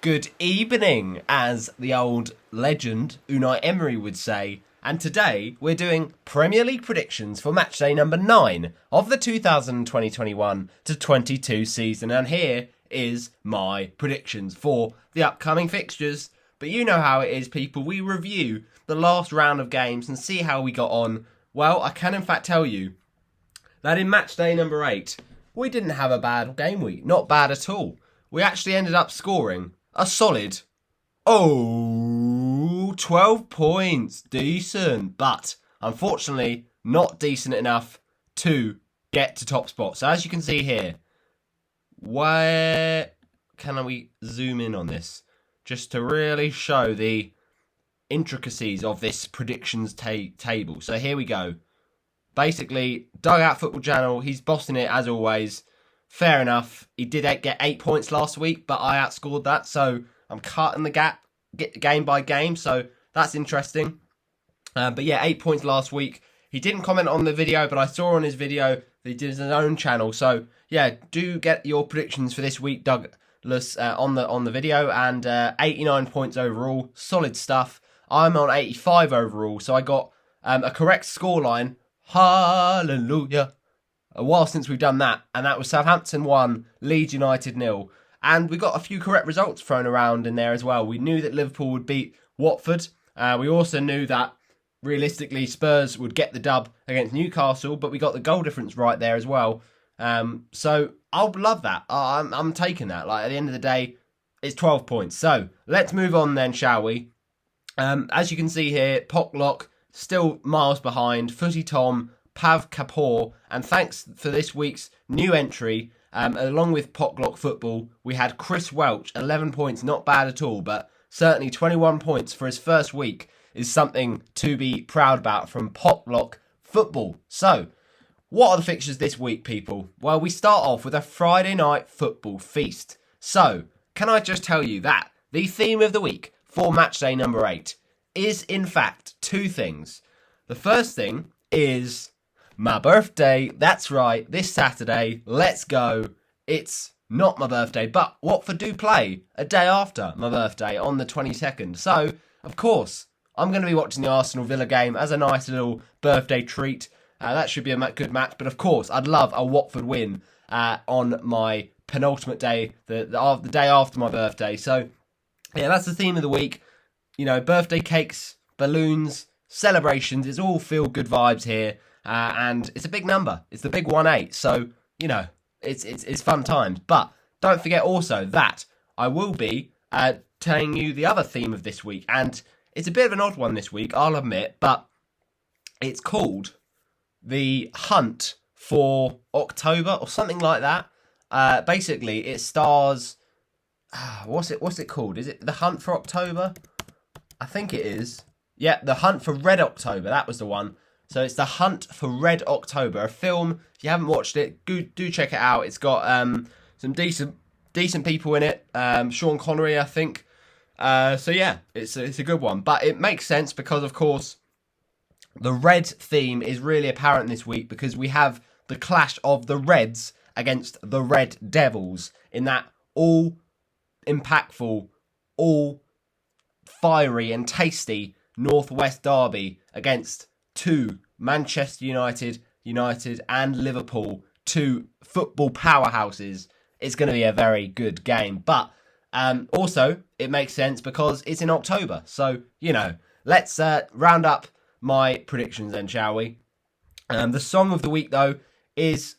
Good evening, as the old legend Unai Emery would say. And today we're doing Premier League predictions for matchday number 9 of the 2020-21 to 22 season. And here is my predictions for the upcoming fixtures. But you know how it is, people. We review the last round of games and see how we got on. Well, I can in fact tell you that in matchday number 8, we didn't have a bad game week. Not bad at all. We actually ended up scoring a solid 12 points. Decent. But unfortunately, not decent enough to get to top spot. So as you can see here, where can we zoom in on this? Just to really show the intricacies of this predictions table. So here we go. Basically, Dugout Football Channel, he's bossing it as always. Fair enough. He did get 8 points last week, but I outscored that. So I'm cutting the gap game by game. So that's interesting. But yeah, 8 points last week. He didn't comment on the video, but I saw on his video that he did his own channel. So yeah, do get your predictions for this week, Douglas, on the video. And 89 points overall. Solid stuff. I'm on 85 overall. So I got a correct scoreline. Hallelujah. A while since we've done that, and that was Southampton 1, Leeds United 0. And we got a few correct results thrown around in there as well. We knew that Liverpool would beat Watford. We also knew that realistically Spurs would get the dub against Newcastle, but we got the goal difference right there as well. So I'll love that. I'm taking that. Like, at the end of the day, it's 12 points. So let's move on then, shall we? As you can see here, Pocklock still miles behind. Footy Tom, Pav Kapoor, and thanks for this week's new entry, along with Potluck Football, we had Chris Welch, 11 points, not bad at all, but certainly 21 points for his first week is something to be proud about from Potluck Football. So, what are the fixtures this week, people? Well, we start off with a Friday night football feast. So, can I just tell you that the theme of the week for matchday number 8 is, in fact, two things. The first thing is my birthday. That's right, this Saturday. Let's go. It's not my birthday, but Watford do play a day after my birthday on the 22nd. So, of course, I'm going to be watching the Arsenal Villa game as a nice little birthday treat. That should be a good match. But of course, I'd love a Watford win on my penultimate day, the day after my birthday. So, yeah, that's the theme of the week. You know, birthday cakes, balloons, celebrations. It's all feel-good vibes here. And it's a big number. It's the big 1-8. So, you know, it's fun times. But don't forget also that I will be telling you the other theme of this week. And it's a bit of an odd one this week, I'll admit. But it's called The Hunt for October or something like that. Basically, it stars... What's it called? Is it The Hunt for October? I think it is. Yeah, The Hunt for Red October. That was the one. So it's The Hunt for Red October, a film. If you haven't watched it, do check it out. It's got some decent people in it. Sean Connery, I think. So yeah, it's a good one. But it makes sense because, of course, the red theme is really apparent this week because we have the clash of the Reds against the Red Devils in that all impactful, all fiery and tasty Northwest derby against two Manchester United and Liverpool, two football powerhouses. It's going to be a very good game. But also, it makes sense because it's in October. So, you know, let's round up my predictions then, shall we? The song of the week, though, is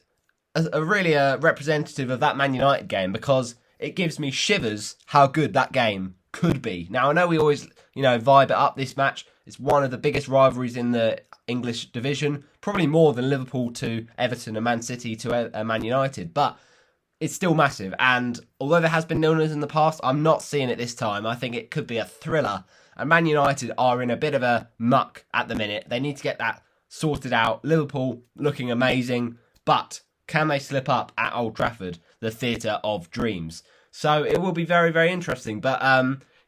really a representative of that Man United game because it gives me shivers how good that game could be. Now, I know we always, vibe it up this match. It's one of the biggest rivalries in the English division, probably more than Liverpool to Everton and Man City to Man United, but it's still massive. And although there has been nil-nils in the past, I'm not seeing it this time. I think it could be a thriller. And Man United are in a bit of a muck at the minute. They need to get that sorted out. Liverpool looking amazing, but can they slip up at Old Trafford, the theatre of dreams? So it will be very, very interesting. But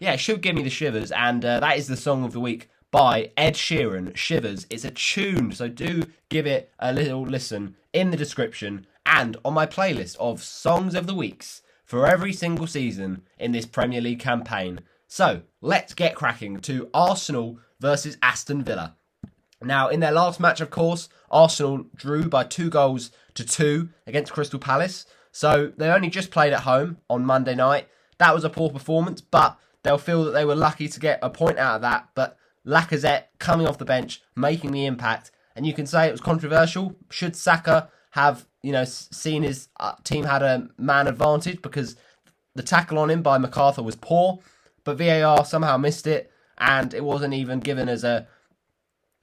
yeah, it should give me the shivers. And that is the song of the week by Ed Sheeran, Shivers. It's a tune, so do give it a little listen in the description and on my playlist of Songs of the Weeks for every single season in this Premier League campaign. So, let's get cracking to Arsenal versus Aston Villa. Now, in their last match, of course, Arsenal drew by 2-2 against Crystal Palace. So, they only just played at home on Monday night. That was a poor performance, but they'll feel that they were lucky to get a point out of that. But Lacazette coming off the bench, making the impact. And you can say it was controversial. Should Saka have, seen his team had a man advantage, because the tackle on him by MacArthur was poor, but VAR somehow missed it, and it wasn't even given as a,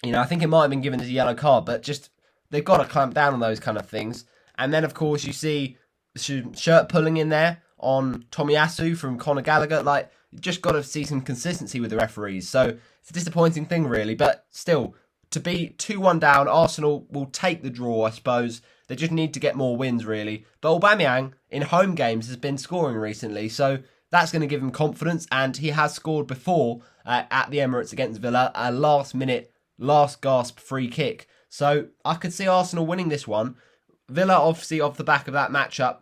I think it might have been given as a yellow card, but just, they've got to clamp down on those kind of things. And then, of course, you see shirt pulling in there on Tomiyasu from Conor Gallagher. Like, you just got to see some consistency with the referees. So, it's a disappointing thing, really, but still, to be 2-1 down, Arsenal will take the draw, I suppose. They just need to get more wins, really. But Aubameyang, in home games, has been scoring recently, so that's going to give him confidence, and he has scored before at the Emirates against Villa, a last-minute, last-gasp free kick. So I could see Arsenal winning this one. Villa, obviously, off the back of that matchup,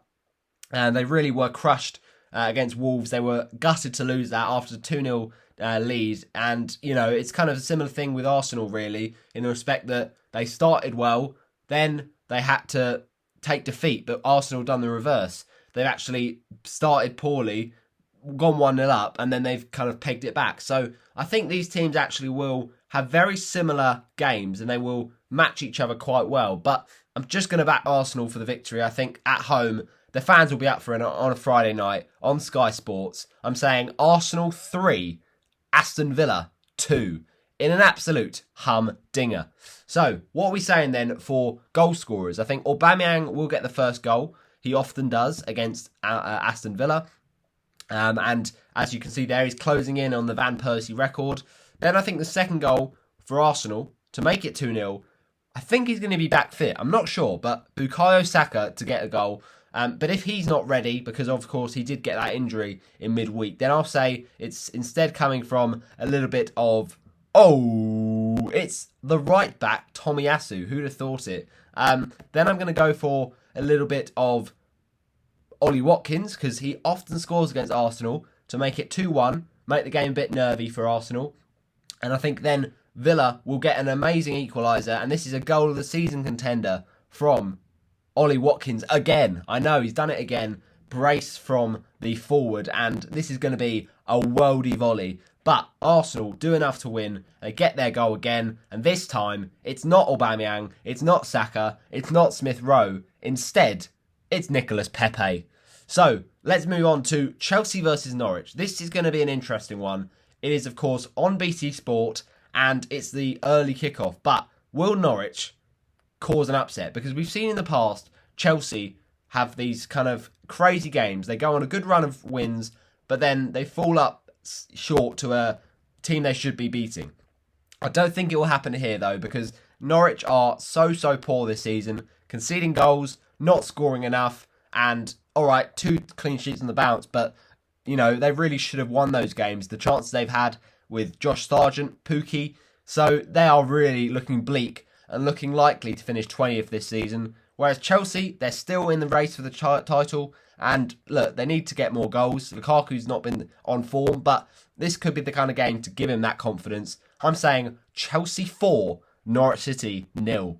and they really were crushed against Wolves. They were gutted to lose that after 2-0 lead, and, it's kind of a similar thing with Arsenal, really, in the respect that they started well, then they had to take defeat, but Arsenal done the reverse. They've actually started poorly, gone 1-0 up, and then they've kind of pegged it back. So I think these teams actually will have very similar games, and they will match each other quite well. But I'm just going to back Arsenal for the victory. I think at home, the fans will be up for it on a Friday night on Sky Sports. I'm saying Arsenal 3, Aston Villa 2. In an absolute humdinger. So, what are we saying then for goal scorers? I think Aubameyang will get the first goal. He often does against Aston Villa. And as you can see there, he's closing in on the Van Persie record. Then I think the second goal for Arsenal to make it 2-0, I think he's going to be back fit. I'm not sure, but Bukayo Saka to get a goal. But if he's not ready, because of course he did get that injury in midweek, then I'll say it's instead coming from a little bit of, it's the right back, Tomiyasu. Who'd have thought it? Then I'm going to go for a little bit of Ollie Watkins, because he often scores against Arsenal to make it 2-1, make the game a bit nervy for Arsenal. And I think then Villa will get an amazing equaliser, and this is a goal of the season contender from Ollie Watkins again. I know, he's done it again. Brace from the forward, and this is going to be a worldy volley. But Arsenal do enough to win. They get their goal again, and this time it's not Aubameyang, it's not Saka, it's not Smith Rowe. Instead, it's Nicolas Pepe. So let's move on to Chelsea versus Norwich. This is going to be an interesting one. It is, of course, on BT Sport, and it's the early kickoff. But will Norwich cause an upset? Because we've seen in the past Chelsea have these kind of crazy games. They go on a good run of wins, but then they fall up short to a team they should be beating. I don't think it will happen here, though, because Norwich are so poor this season, conceding goals, not scoring enough, and, alright, 2 clean sheets on the bounce, but, they really should have won those games. The chances they've had with Josh Sargent, Pookie, so they are really looking bleak and looking likely to finish 20th this season. Whereas Chelsea, they're still in the race for the title. And look, they need to get more goals. Lukaku's not been on form, but this could be the kind of game to give him that confidence. I'm saying Chelsea 4, Norwich City 0.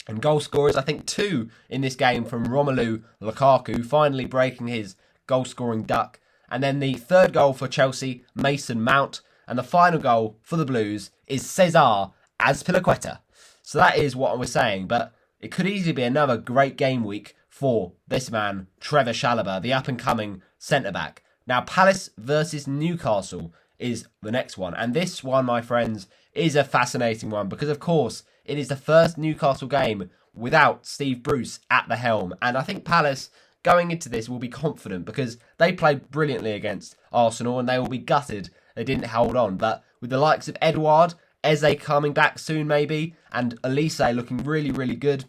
And goal scorers, I think 2 in this game from Romelu Lukaku, finally breaking his goal-scoring duck. And then the third goal for Chelsea, Mason Mount. And the final goal for the Blues is Cesar Azpilicueta. So that is what I was saying, but it could easily be another great game week for this man, Trevor Chalobah, the up-and-coming centre-back. Now, Palace versus Newcastle is the next one. And this one, my friends, is a fascinating one because, of course, it is the first Newcastle game without Steve Bruce at the helm. And I think Palace, going into this, will be confident because they played brilliantly against Arsenal and they will be gutted they didn't hold on. But with the likes of Edouard, Eze coming back soon maybe, and Elise looking really, really good,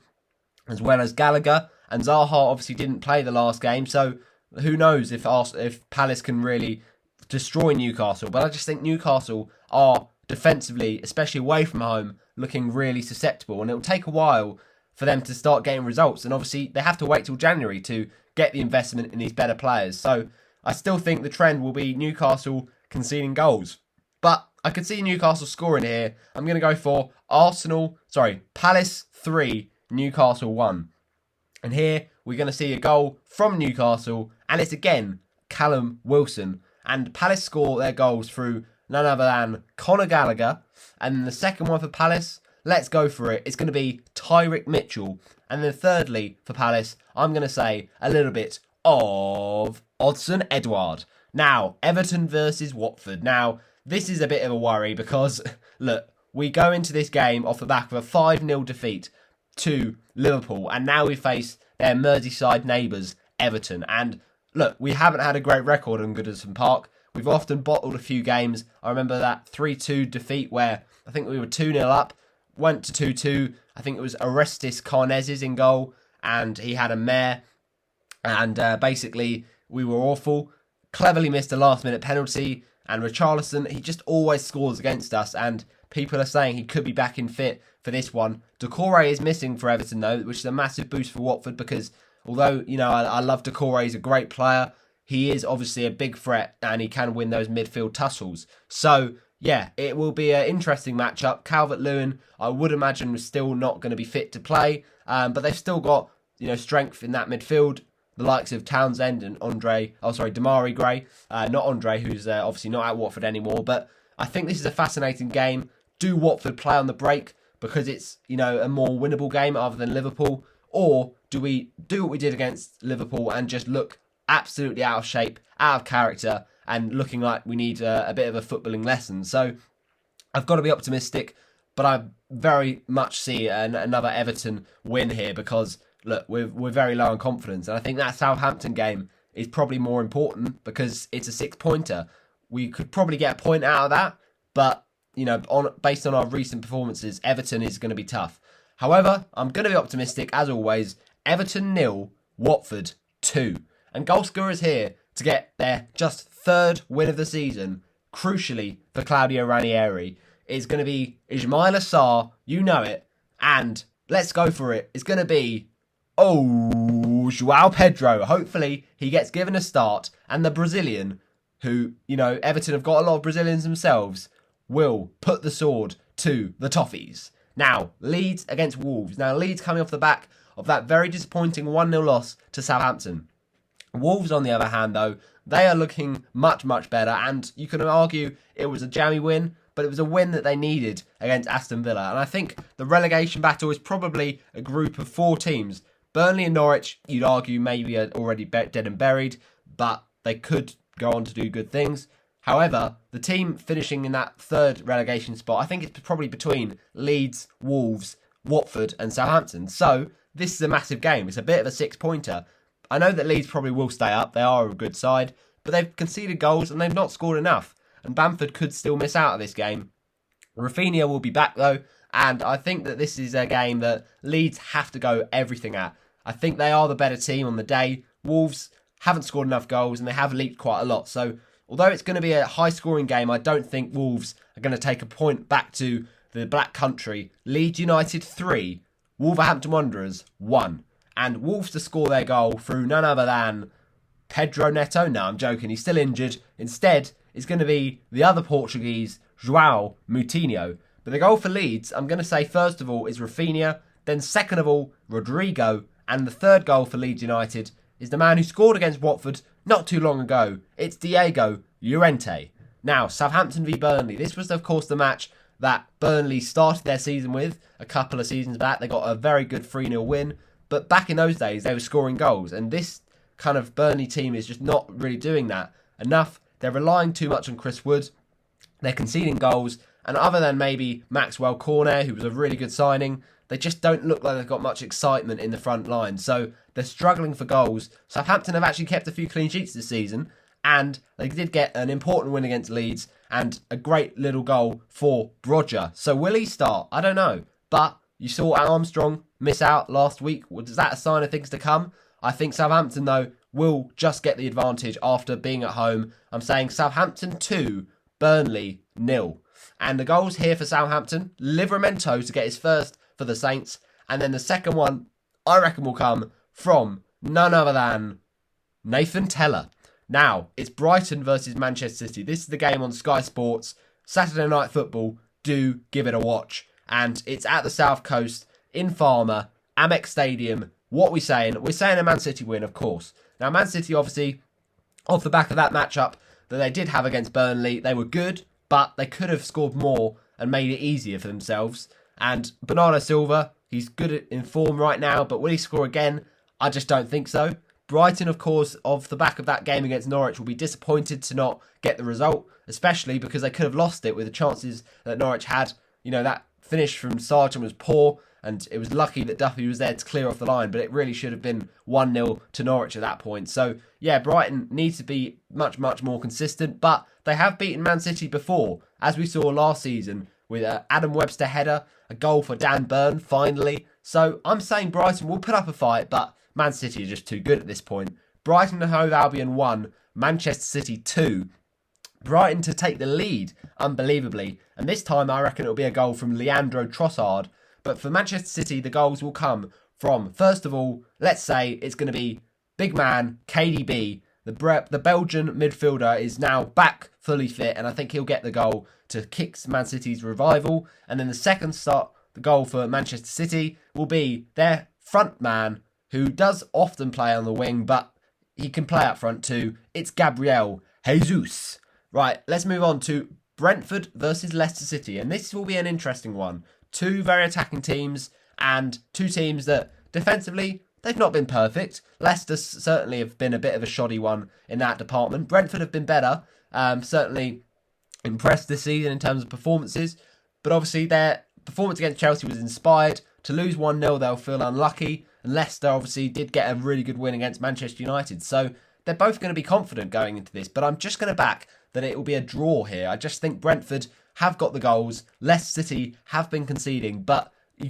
as well as Gallagher, and Zaha obviously didn't play the last game, so who knows if Palace can really destroy Newcastle. But I just think Newcastle are defensively, especially away from home, looking really susceptible, and it'll take a while for them to start getting results, and obviously they have to wait till January to get the investment in these better players. So I still think the trend will be Newcastle conceding goals. But I could see Newcastle scoring here. I'm going to go for Palace 3, Newcastle 1. And here we're going to see a goal from Newcastle, and it's again Callum Wilson. And Palace score their goals through none other than Conor Gallagher. And then the second one for Palace, let's go for it. It's going to be Tyrick Mitchell. And then thirdly for Palace, I'm going to say a little bit of Odsonne Edouard. Now, Everton versus Watford. Now, this is a bit of a worry because, look, we go into this game off the back of a 5-0 defeat to Liverpool, and now we face their Merseyside neighbours, Everton. And look, we haven't had a great record on Goodison Park. We've often bottled a few games. I remember that 3-2 defeat where I think we were 2-0 up, went to 2-2. I think it was Orestes Karnezes in goal, and he had a mare. And basically, we were awful. Cleverly missed a last-minute penalty. And Richarlison, he just always scores against us. And people are saying he could be back in fit for this one. Doucouré is missing for Everton, though, which is a massive boost for Watford because although, I love Doucouré, he's a great player, he is obviously a big threat and he can win those midfield tussles. So, yeah, it will be an interesting matchup. Calvert-Lewin, I would imagine, was still not going to be fit to play. But they've still got, strength in that midfield. The likes of Townsend and Demarai Gray. Not Andre, who's obviously not at Watford anymore. But I think this is a fascinating game. Do Watford play on the break because it's, a more winnable game other than Liverpool? Or do we do what we did against Liverpool and just look absolutely out of shape, out of character, and looking like we need a bit of a footballing lesson? So I've got to be optimistic, but I very much see another Everton win here because, look, we're very low on confidence. And I think that Southampton game is probably more important because it's a 6-pointer. We could probably get a point out of that, but, based on our recent performances, Everton is going to be tough. However, I'm going to be optimistic, as always. Everton 0, Watford 2. And goal scorers here to get their just third win of the season, crucially for Claudio Ranieri, is going to be Ismaila Sarr, you know it, and let's go for it. It's going to be, Joao Pedro. Hopefully he gets given a start, and the Brazilian, who, Everton have got a lot of Brazilians themselves, will put the sword to the Toffees. Now, Leeds against Wolves. Now, Leeds coming off the back of that very disappointing 1-0 loss to Southampton. Wolves, on the other hand, though, they are looking much, much better. And you can argue it was a jammy win, but it was a win that they needed against Aston Villa. And I think the relegation battle is probably a group of 4 teams. Burnley and Norwich, you'd argue, maybe are already dead and buried, but they could go on to do good things. However, the team finishing in that third relegation spot, I think it's probably between Leeds, Wolves, Watford and Southampton. So, this is a massive game. It's a bit of a 6-pointer. I know that Leeds probably will stay up. They are a good side. But they've conceded goals and they've not scored enough. And Bamford could still miss out of this game. Rafinha will be back though. And I think that this is a game that Leeds have to go everything at. I think they are the better team on the day. Wolves haven't scored enough goals and they have leaked quite a lot. So, although it's going to be a high-scoring game, I don't think Wolves are going to take a point back to the Black Country. Leeds United 3, Wolverhampton Wanderers 1. And Wolves to score their goal through none other than Pedro Neto. No, I'm joking. He's still injured. Instead, it's going to be the other Portuguese, João Moutinho. But the goal for Leeds, I'm going to say first of all is Rafinha. Then second of all, Rodrigo. And the third goal for Leeds United is the man who scored against Watford not too long ago. It's Diego Llorente. Now, Southampton v Burnley. This was, of course, the match that Burnley started their season with a couple of seasons back. They got a very good 3-0 win. But back in those days, they were scoring goals. And this kind of Burnley team is just not really doing that enough. They're relying too much on Chris Wood. They're conceding goals. And other than maybe Maxwell Cornet, who was a really good signing, they just don't look like they've got much excitement in the front line. So they're struggling for goals. Southampton have actually kept a few clean sheets this season. And they did get an important win against Leeds. And a great little goal for Brodger. So will he start? I don't know. But you saw Armstrong miss out last week. Was that a sign of things to come? I think Southampton, though, will just get the advantage after being at home. I'm saying Southampton 2, Burnley 0. And the goals here for Southampton, Livramento to get his first for the Saints. And then the second one, I reckon, will come from none other than Nathan Tella. Now, it's Brighton versus Manchester City. This is the game on Sky Sports, Saturday Night Football. Do give it a watch. And it's at the South Coast, in Farmer, Amex Stadium. What are we saying? We're saying a Man City win, of course. Now, Man City, obviously, off the back of that matchup that they did have against Burnley, they were good, but they could have scored more and made it easier for themselves. And Bernardo Silva, he's good in form right now, but will he score again? I just don't think so. Brighton, of course, off the back of that game against Norwich, will be disappointed to not get the result, especially because they could have lost it with the chances that Norwich had. You know, that finish from Sargent was poor, and it was lucky that Duffy was there to clear off the line, but it really should have been 1-0 to Norwich at that point. So, yeah, Brighton needs to be much, much more consistent, but they have beaten Man City before, as we saw last season with Adam Webster header, a goal for Dan Burn, finally. So, I'm saying Brighton will put up a fight, but Man City are just too good at this point. Brighton and Hove Albion 1, Manchester City 2. Brighton to take the lead, unbelievably. And this time I reckon it'll be a goal from Leandro Trossard. But for Manchester City, the goals will come from, first of all, let's say it's going to be big man, KDB. The Belgian midfielder is now back fully fit, and I think he'll get the goal to kick Man City's revival. And then the second the goal for Manchester City will be their front man, who does often play on the wing, but he can play up front too. It's Gabriel Jesus. Right, let's move on to Brentford versus Leicester City. And this will be an interesting one. Two very attacking teams, and two teams that defensively, they've not been perfect. Leicester certainly have been a bit of a shoddy one in that department. Brentford have been better. Certainly impressed this season in terms of performances. But obviously their performance against Chelsea was inspired. To lose 1-0, they'll feel unlucky. And Leicester obviously did get a really good win against Manchester United. So they're both going to be confident going into this. But I'm just going to back that it will be a draw here. I just think Brentford have got the goals. Leicester City have been conceding. But